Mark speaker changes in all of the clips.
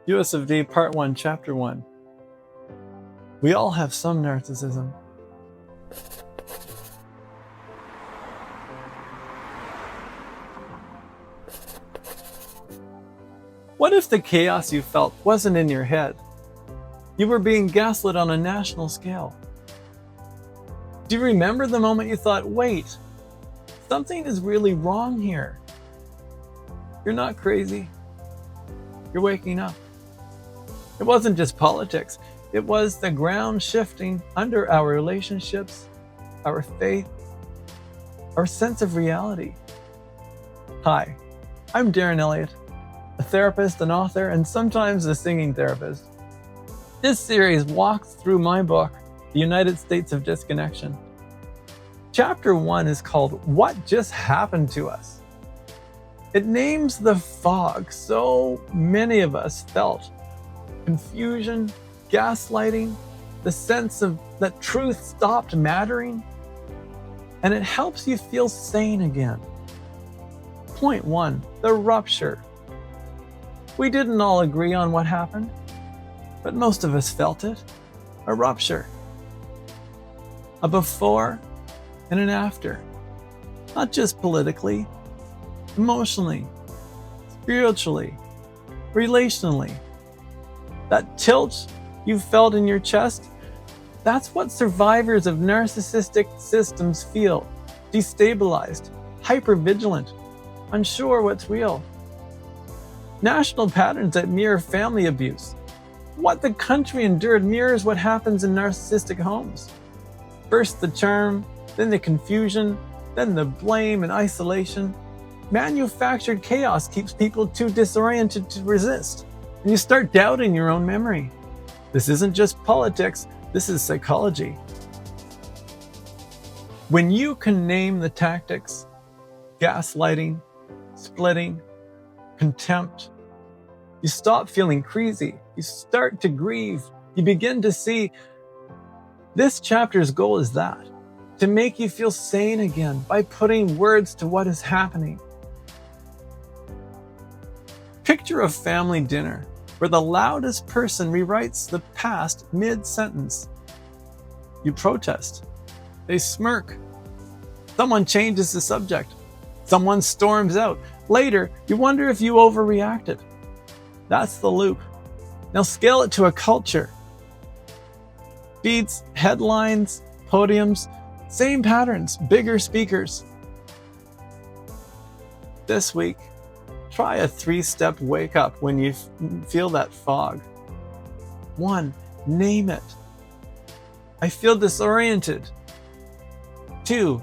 Speaker 1: US of D, Part 1, Chapter 1. We all have some narcissism. What if the chaos you felt wasn't in your head? You were being gaslit on a national scale. Do you remember the moment you thought, wait, something is really wrong here? You're not crazy. You're waking up. It wasn't just politics. It was the ground shifting under our relationships, our faith, our sense of reality. Hi, I'm Darren Elliott, a therapist, an author, and sometimes a singing therapist. This series walks through my book, The United States of Disconnection. Chapter 1 is called What Just Happened to Us? It names the fog so many of us felt. Confusion, gaslighting, the sense of that truth stopped mattering, and it helps you feel sane again. Point 1, the rupture. We didn't all agree on what happened, but most of us felt it. A rupture. A before and an after. Not just politically, emotionally, spiritually, relationally. That tilt you felt in your chest, that's what survivors of narcissistic systems feel. Destabilized, hypervigilant, unsure what's real. National patterns that mirror family abuse. What the country endured mirrors what happens in narcissistic homes. First the charm, then the confusion, then the blame and isolation. Manufactured chaos keeps people too disoriented to resist, and you start doubting your own memory. This isn't just politics, this is psychology. When you can name the tactics, gaslighting, splitting, contempt, you stop feeling crazy. You start to grieve. You begin to see this chapter's goal is that, to make you feel sane again by putting words to what is happening. Picture a family dinner where the loudest person rewrites the past mid-sentence. You protest. They smirk. Someone changes the subject. Someone storms out. Later, you wonder if you overreacted. That's the loop. Now scale it to a culture. Feeds, headlines, podiums, same patterns, bigger speakers. This week, try a 3-step wake up when you feel that fog. 1, name it. I feel disoriented. 2,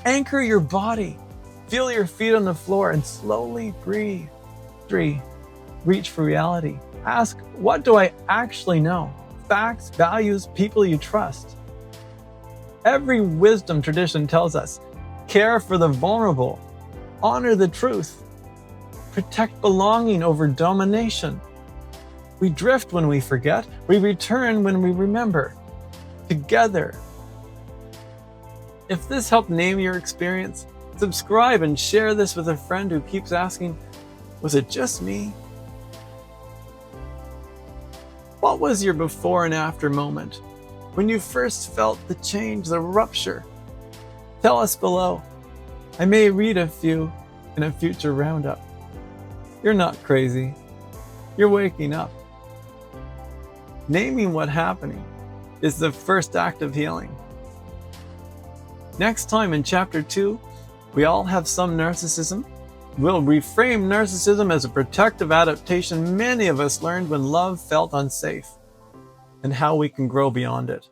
Speaker 1: anchor your body. Feel your feet on the floor and slowly breathe. 3, reach for reality. Ask, what do I actually know? Facts, values, people you trust. Every wisdom tradition tells us, care for the vulnerable, honor the truth, protect belonging over domination. We drift when we forget, we return when we remember. Together. If this helped name your experience, subscribe and share this with a friend who keeps asking, was it just me? What was your before and after moment? When you first felt the change, the rupture? Tell us below. I may read a few in a future roundup. You're not crazy. You're waking up. Naming what's happening is the first act of healing. Next time in Chapter 2, we all have some narcissism. We'll reframe narcissism as a protective adaptation many of us learned when love felt unsafe, and how we can grow beyond it.